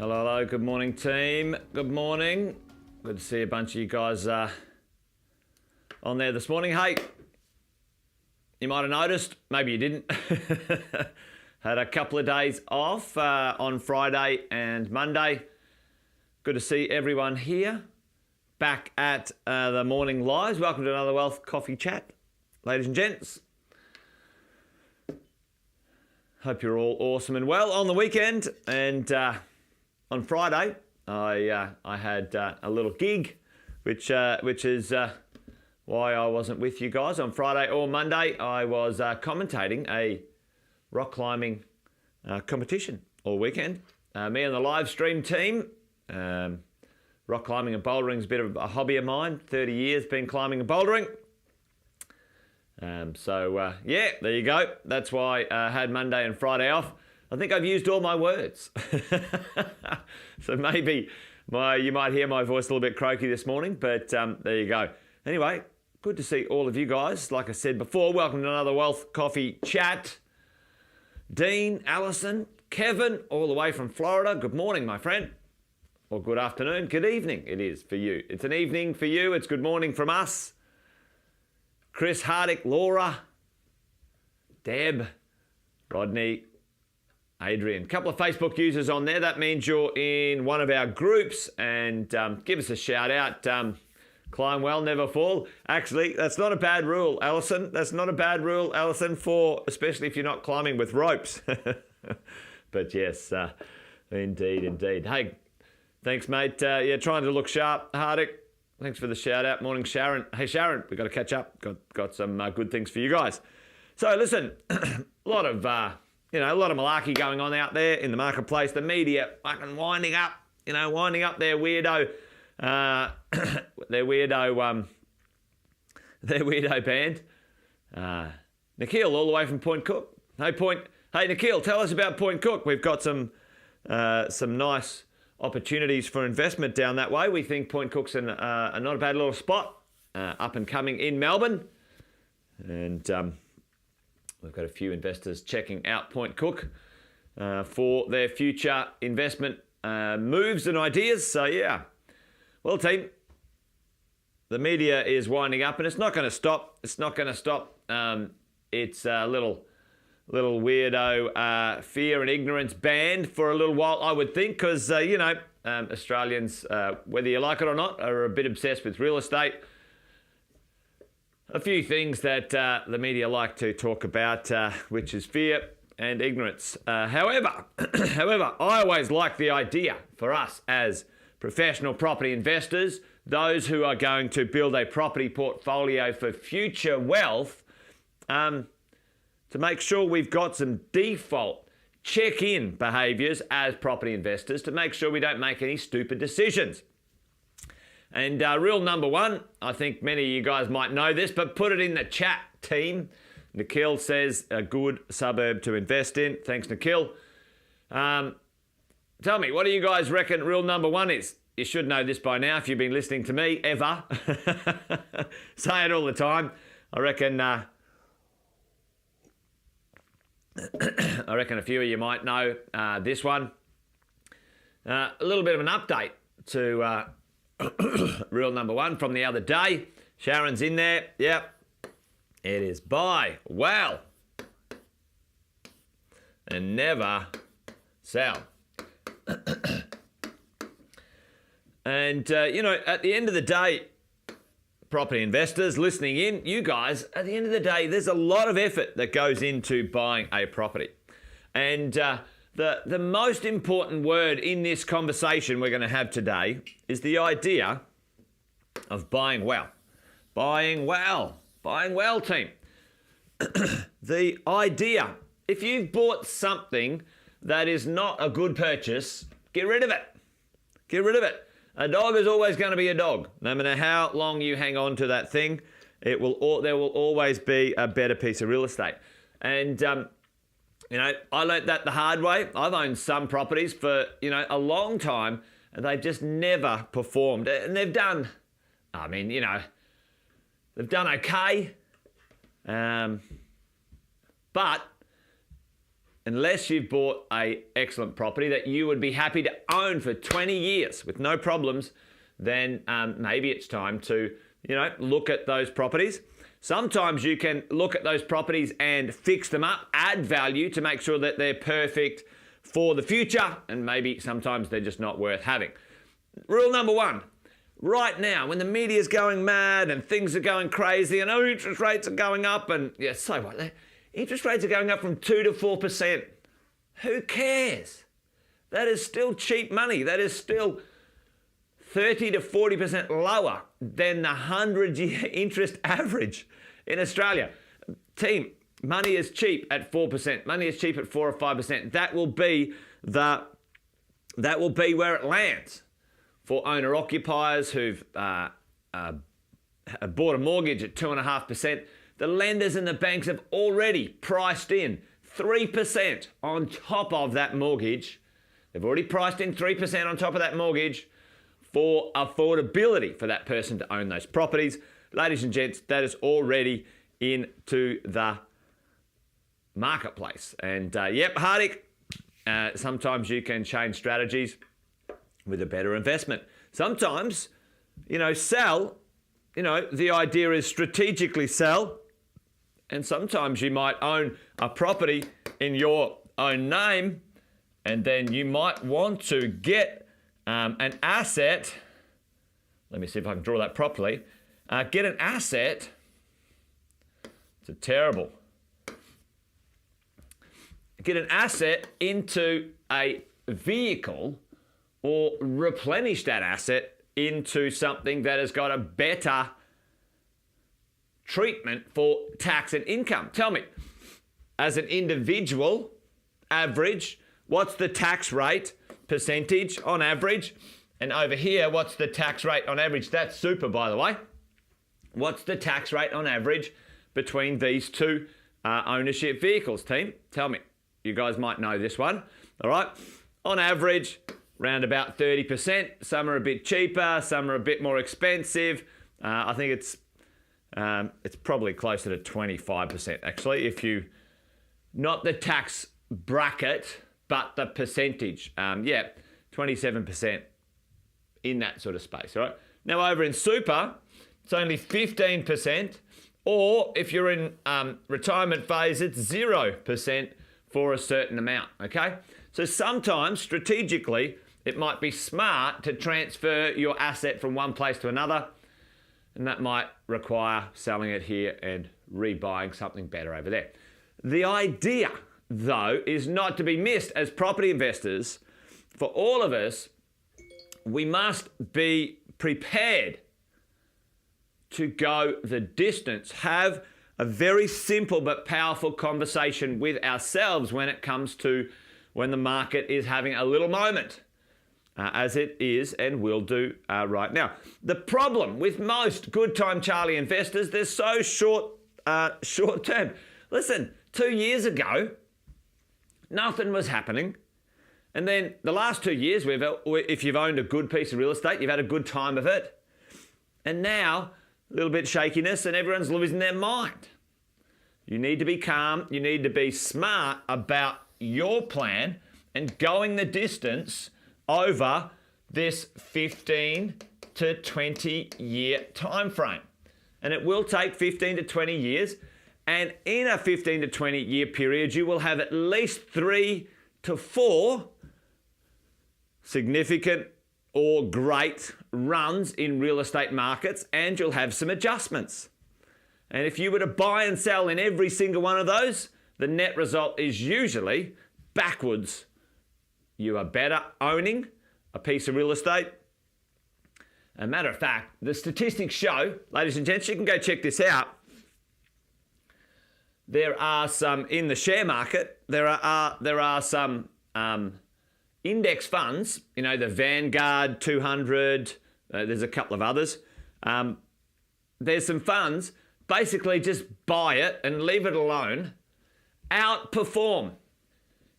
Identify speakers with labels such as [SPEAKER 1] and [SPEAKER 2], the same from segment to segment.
[SPEAKER 1] Hello, hello. Good morning, team. Good morning. Good to see a bunch of you guys on there this morning. Hey, you might have noticed, maybe you didn't. Had a couple of days off on Friday and Monday. Good to see everyone here. Back at the morning lives. Welcome to another Wealth Coffee Chat, ladies and gents. Hope you're all awesome and well on the weekend. And on Friday, I had a little gig, which is why I wasn't with you guys. On Friday or Monday, I was commentating a rock climbing competition all weekend. Me and the live stream team. Rock climbing and bouldering is a bit of a hobby of mine. 30 years been climbing and bouldering. Yeah, there you go. That's why I had Monday and Friday off. I think I've used all my words. So maybe you might hear my voice a little bit croaky this morning, but there you go. Anyway, good to see all of you guys. Like I said before, welcome to another Wealth Coffee Chat. Dean, Alison, Kevin, all the way from Florida. Good morning, my friend. Or good afternoon, good evening it is for you. It's an evening for you. It's good morning from us. Chris, Hardick, Laura, Deb, Rodney, Adrian. A couple of Facebook users on there. That means you're in one of our groups. And give us a shout out. Climb well, never fall. Actually, that's not a bad rule, Alison. That's not a bad rule, Alison, especially if you're not climbing with ropes. But yes, indeed. Hey, thanks, mate. Trying to look sharp. Hardick, thanks for the shout out. Morning, Sharon. Hey, Sharon, we've got to catch up. Got some good things for you guys. So listen, a lot of malarkey going on out there in the marketplace. The media fucking winding up their weirdo band. Nikhil, all the way from Point Cook. Hey, Nikhil, tell us about Point Cook. We've got some nice opportunities for investment down that way. We think Point Cook's a not a bad little spot, up and coming in Melbourne. And we've got a few investors checking out Point Cook for their future investment moves and ideas. So, yeah. Well, team, the media is winding up, and it's not going to stop. It's not going to stop. It's a little weirdo fear and ignorance band for a little while, I would think, because, Australians, whether you like it or not, are a bit obsessed with real estate. A few things that the media like to talk about, which is fear and ignorance. However, I always like the idea for us as professional property investors, those who are going to build a property portfolio for future wealth, to make sure we've got some default check-in behaviours as property investors to make sure we don't make any stupid decisions. And rule number one, I think many of you guys might know this, but put it in the chat, team. Nikhil says a good suburb to invest in. Thanks, Nikhil. Tell me, what do you guys reckon rule number one is? You should know this by now if you've been listening to me ever. Say it all the time. I reckon a few of you might know this one. A little bit of an update to rule number one from the other day. Sharon's in there. Yep. It is buy well and never sell. And, at the end of the day, property investors listening in, you guys, at the end of the day, there's a lot of effort that goes into buying a property. And the most important word in this conversation we're going to have today is the idea of buying well. Buying well, team. The idea, if you've bought something that is not a good purchase, get rid of it. Get rid of it. A dog is always going to be a dog. No matter how long you hang on to that thing, there will always be a better piece of real estate. And, I learnt that the hard way. I've owned some properties for, a long time, and they've just never performed. And they've done okay. But unless you've bought a excellent property that you would be happy to own for 20 years with no problems, then maybe it's time to, look at those properties. Sometimes you can look at those properties and fix them up, add value to make sure that they're perfect for the future, and maybe sometimes they're just not worth having. Rule number one, right now, when the media's going mad and things are going crazy and interest rates are going up and, so what? Interest rates are going up from 2 to 4%. Who cares? That is still cheap money. That is still 30 to 40% lower than the 100-year interest average in Australia. Team, money is cheap at 4%. Money is cheap at 4 or 5%. That will be where it lands for owner-occupiers who've bought a mortgage at 2.5%. The lenders and the banks have already priced in 3% on top of that mortgage. They've already priced in 3% on top of that mortgage for affordability for that person to own those properties. Ladies and gents, that is already into the marketplace. And Hardik, sometimes you can change strategies with a better investment. Sometimes, sell, the idea is strategically sell. And sometimes you might own a property in your own name, and then you might want to get an asset. Let me see if I can draw that properly. Get an asset. It's terrible. Get an asset into a vehicle or replenish that asset into something that has got a better treatment for tax and income. Tell me, as an individual, average, what's the tax rate percentage on average? And over here, what's the tax rate on average? That's super, by the way. What's the tax rate on average between these two ownership vehicles, team? Tell me. You guys might know this one. All right. On average, around about 30%. Some are a bit cheaper. Some are a bit more expensive. I think it's probably closer to 25%, actually, if you, not the tax bracket, but the percentage. 27% in that sort of space, all right? Now, over in super, it's only 15%, or if you're in retirement phase, it's 0% for a certain amount, okay? So sometimes, strategically, it might be smart to transfer your asset from one place to another, and that might require selling it here and rebuying something better over there. The idea, though, is not to be missed as property investors. For all of us, we must be prepared to go the distance, have a very simple but powerful conversation with ourselves when it comes to when the market is having a little moment, as it is and will do right now. The problem with most Good Time Charlie investors, they're so short term. Listen, 2 years ago, nothing was happening. And then the last 2 years, if you've owned a good piece of real estate, you've had a good time of it. And now, a little bit shakiness and everyone's losing their mind. You need to be calm. You need to be smart about your plan and going the distance over this 15 to 20 year time frame. And it will take 15 to 20 years. And in a 15 to 20 year period, you will have at least 3 to 4 significant or great runs in real estate markets, and you'll have some adjustments. And if you were to buy and sell in every single one of those, the net result is usually backwards. You are better owning a piece of real estate. As a matter of fact, the statistics show, ladies and gents, you can go check this out. There are some in the share market. There are some index funds. You know, the Vanguard 200. There's a couple of others. There's some funds. Basically, just buy it and leave it alone. Outperform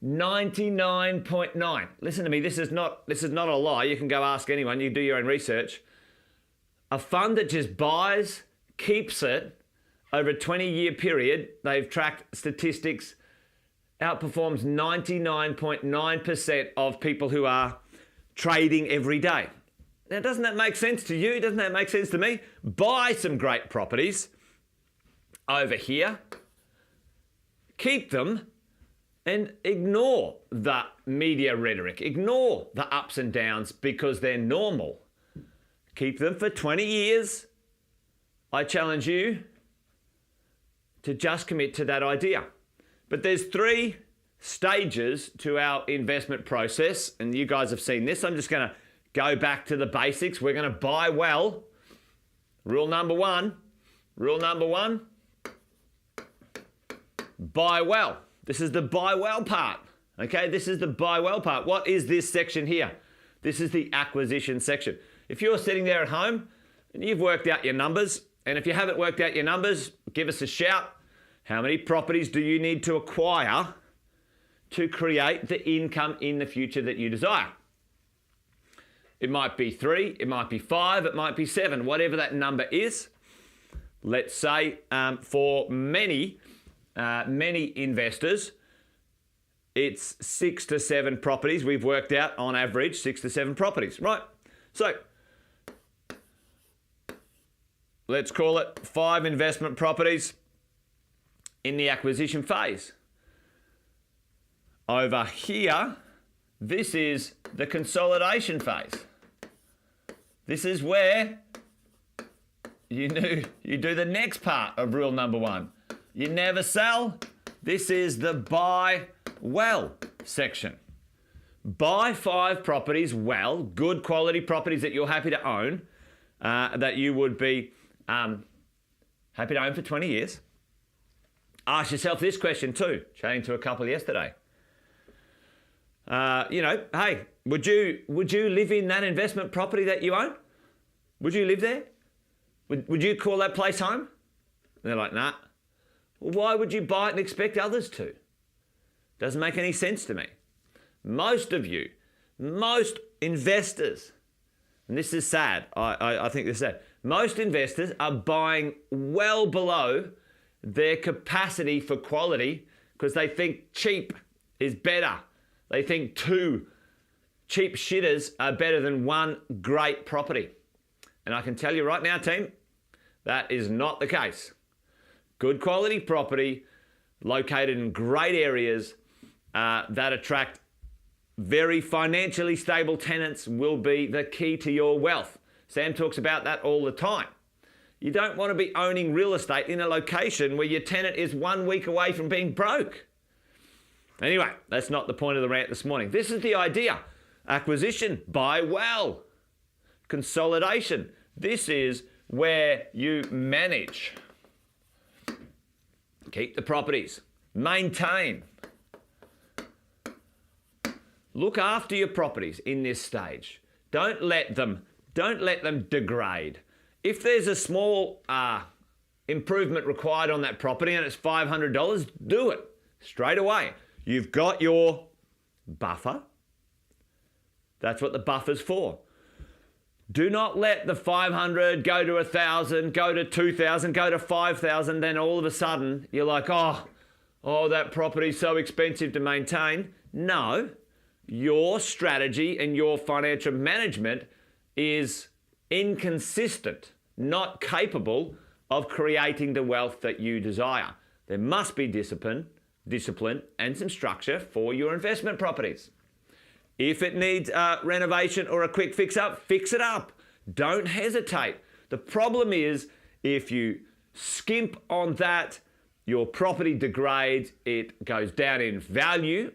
[SPEAKER 1] 99.9. Listen to me. This is not a lie. You can go ask anyone. You can do your own research. A fund that just buys, keeps it over a 20-year period. They've tracked statistics outperforms 99.9% of people who are trading every day. Now, doesn't that make sense to you? Doesn't that make sense to me? Buy some great properties over here, keep them, and ignore the media rhetoric. Ignore the ups and downs because they're normal. Keep them for 20 years. I challenge you to just commit to that idea. But there's 3 stages to our investment process, and you guys have seen this. I'm just going to go back to the basics. We're going to buy well. Rule number one, buy well. This is the buy well part. Okay, this is the buy well part. What is this section here? This is the acquisition section. If you're sitting there at home and you've worked out your numbers, and if you haven't worked out your numbers, give us a shout. How many properties do you need to acquire to create the income in the future that you desire? It might be 3, it might be 5, it might be 7, whatever that number is. Let's say for many investors, it's 6 to 7 properties. We've worked out on average 6 to 7 properties, right? So let's call it 5 investment properties in the acquisition phase. Over here, this is the consolidation phase. This is where you do the next part of rule number 1. You never sell. This is the buy well section. Buy 5 properties well, good quality properties that you're happy to own, that you would be happy to own for 20 years. Ask yourself this question too, chatting to a couple yesterday. Hey, would you live in that investment property that you own? Would you live there? Would you call that place home? And they're like, nah. Well, why would you buy it and expect others to? Doesn't make any sense to me. Most investors, and this is sad, I think this is sad, most investors are buying well below their capacity for quality because they think cheap is better. They think 2 cheap shitters are better than 1 great property. And I can tell you right now, team, that is not the case. Good quality property located in great areas that attract very financially stable tenants will be the key to your wealth. Sam talks about that all the time. You don't want to be owning real estate in a location where your tenant is 1 week away from being broke. Anyway, that's not the point of the rant this morning. This is the idea. Acquisition, buy well. Consolidation, this is where you manage. Keep the properties. Maintain. Look after your properties in this stage. Don't let them degrade. If there's a small improvement required on that property and it's $500, do it straight away. You've got your buffer. That's what the buffer's for. Do not let the 500 go to 1,000, go to 2,000, go to 5,000. Then all of a sudden you're like, oh, that property's so expensive to maintain. No, your strategy and your financial management is inconsistent, not capable of creating the wealth that you desire. There must be discipline and some structure for your investment properties. If it needs renovation or a quick fix it up. Don't hesitate. The problem is if you skimp on that, your property degrades, it goes down in value,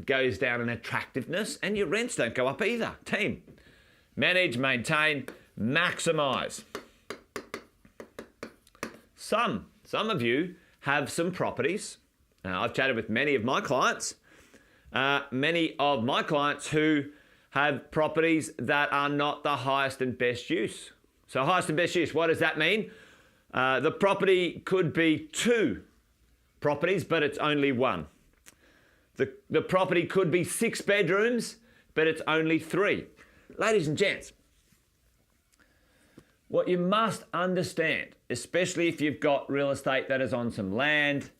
[SPEAKER 1] goes down in attractiveness, and your rents don't go up either. Team, manage, maintain, maximize. Some of you have some properties. I've chatted with many of my clients who have properties that are not the highest and best use. So highest and best use, what does that mean? The property could be 2 properties, but it's only 1. The property could be 6 bedrooms, but it's only 3. Ladies and gents, what you must understand, especially if you've got real estate that is on some land,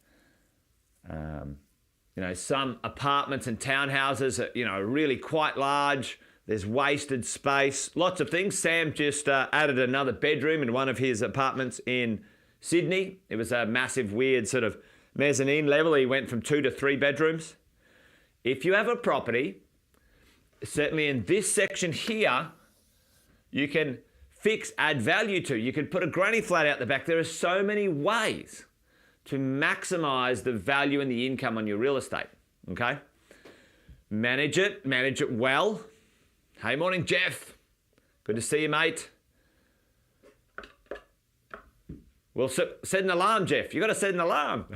[SPEAKER 1] some apartments and townhouses are, really quite large. There's wasted space, lots of things. Sam just added another bedroom in one of his apartments in Sydney. It was a massive, weird sort of mezzanine level. He went from 2 to 3 bedrooms. If you have a property, certainly in this section here, you can add value to. You can put a granny flat out the back. There are so many ways to maximize the value and the income on your real estate, okay? Manage it well. Hey, morning, Jeff. Good to see you, mate. Well, set an alarm, Jeff. You got to set an alarm.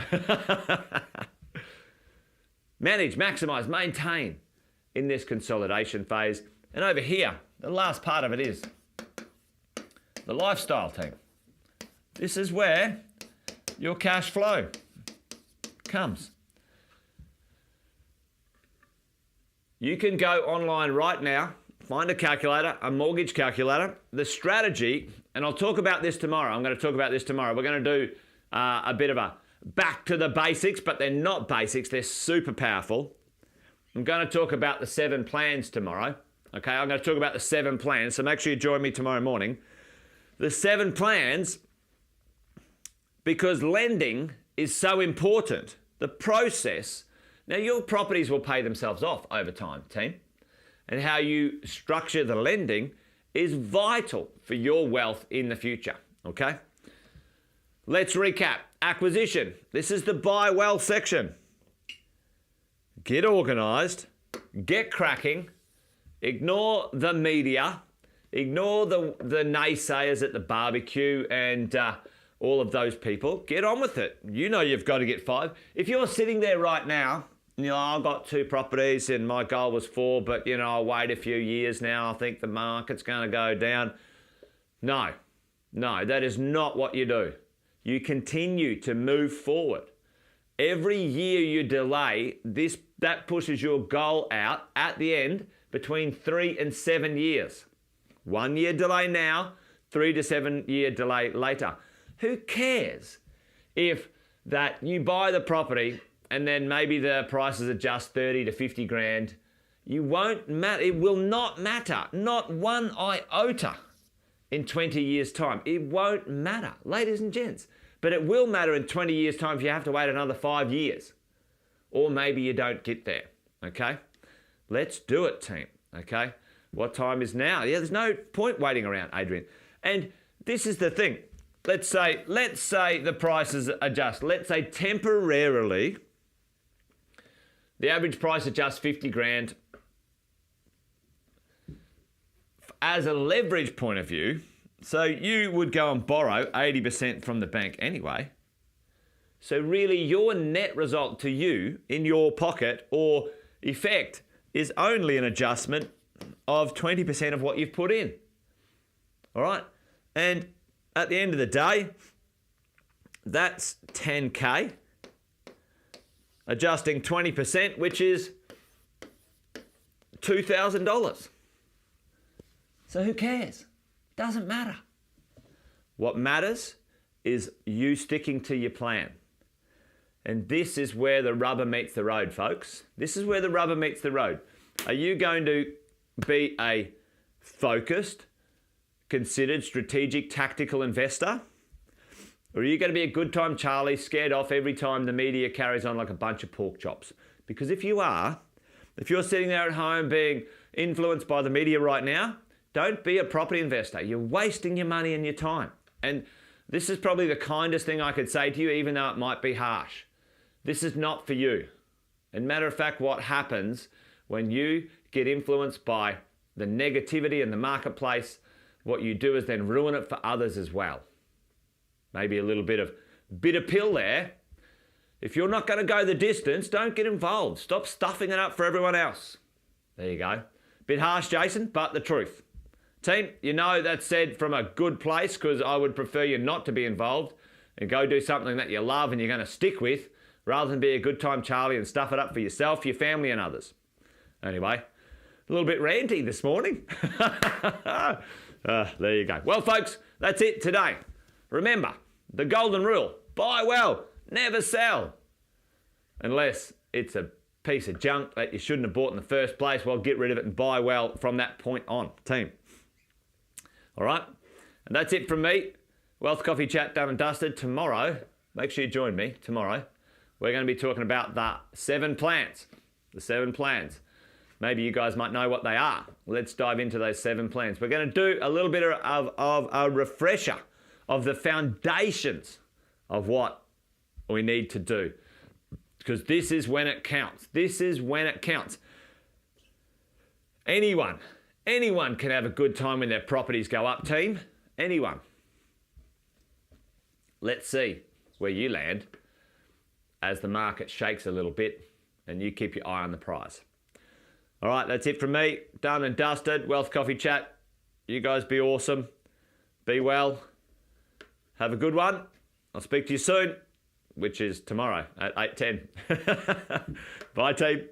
[SPEAKER 1] Manage, maximize, maintain in this consolidation phase. And over here, the last part of it is the lifestyle team. This is where your cash flow comes. You can go online right now, find a calculator, a mortgage calculator, the strategy, and I'll talk about this tomorrow. I'm going to talk about this tomorrow. We're going to do a bit of a back to the basics, but they're not basics. They're super powerful. I'm going to talk about the 7 plans tomorrow. Okay, I'm going to talk about the 7 plans, so make sure you join me tomorrow morning. The 7 plans, because lending is so important. The process. Now, your properties will pay themselves off over time, team. And how you structure the lending is vital for your wealth in the future, okay? Let's recap. Acquisition. This is the buy well section. Get organised. Get cracking. Ignore the media. Ignore the naysayers at the barbecue and all of those people. Get on with it. You know you've got to get 5. If you're sitting there right now, I've got 2 properties and my goal was 4, but, I'll wait a few years now. I think the market's going to go down. No, that is not what you do. You continue to move forward. Every year you delay, that pushes your goal out at the end between 3 and 7 years. 1 year delay now, 3 to 7 year delay later. Who cares if that you buy the property and then maybe the prices adjust 30 to 50 grand? You won't matter. It will not matter. Not one iota in 20 years' time. It won't matter, ladies and gents. But it will matter in 20 years' time if you have to wait another 5 years. Or maybe you don't get there, okay? Let's do it, team, okay? What time is now? Yeah, there's no point waiting around, Adrian. And this is the thing. Let's say the prices adjust. Let's say temporarily, the average price adjusts 50 grand. As a leverage point of view, so you would go and borrow 80% from the bank anyway. So really your net result to you in your pocket or effect is only an adjustment of 20% of what you've put in. All right? And at the end of the day, that's 10K. Adjusting 20%, which is $2,000. So who cares? Doesn't matter. What matters is you sticking to your plan. And this is where the rubber meets the road, folks. This is where the rubber meets the road. Are you going to be a focused, considered, strategic, tactical investor? Or are you going to be a good time Charlie, scared off every time the media carries on like a bunch of pork chops? Because if you're sitting there at home being influenced by the media right now, don't be a property investor. You're wasting your money and your time. And this is probably the kindest thing I could say to you, even though it might be harsh. This is not for you. And matter of fact, what happens when you get influenced by the negativity in the marketplace, what you do is then ruin it for others as well. Maybe a little bit of bitter pill there. If you're not going to go the distance, don't get involved. Stop stuffing it up for everyone else. There you go. Bit harsh, Jason, but the truth. Team, that's said from a good place, because I would prefer you not to be involved and go do something that you love and you're going to stick with, rather than be a good time Charlie and stuff it up for yourself, your family and others. Anyway, a little bit ranty this morning. There you go. Well, folks, that's it today. Remember, the golden rule, buy well, never sell. Unless it's a piece of junk that you shouldn't have bought in the first place, well, get rid of it and buy well from that point on, team. All right? And that's it from me. Wealth Coffee Chat done and dusted. Tomorrow, make sure you join me tomorrow. We're going to be talking about the 7 plans. The 7 plans. Maybe you guys might know what they are. Let's dive into those 7 plans. We're going to do a little bit of a refresher of the foundations of what we need to do. Because this is when it counts. This is when it counts. Anyone can have a good time when their properties go up, team. Anyone. Let's see where you land as the market shakes a little bit and you keep your eye on the prize. All right, that's it from me. Done and dusted. Wealth Coffee Chat. You guys be awesome. Be well. Have a good one. I'll speak to you soon, which is tomorrow at 8:10. Bye, team.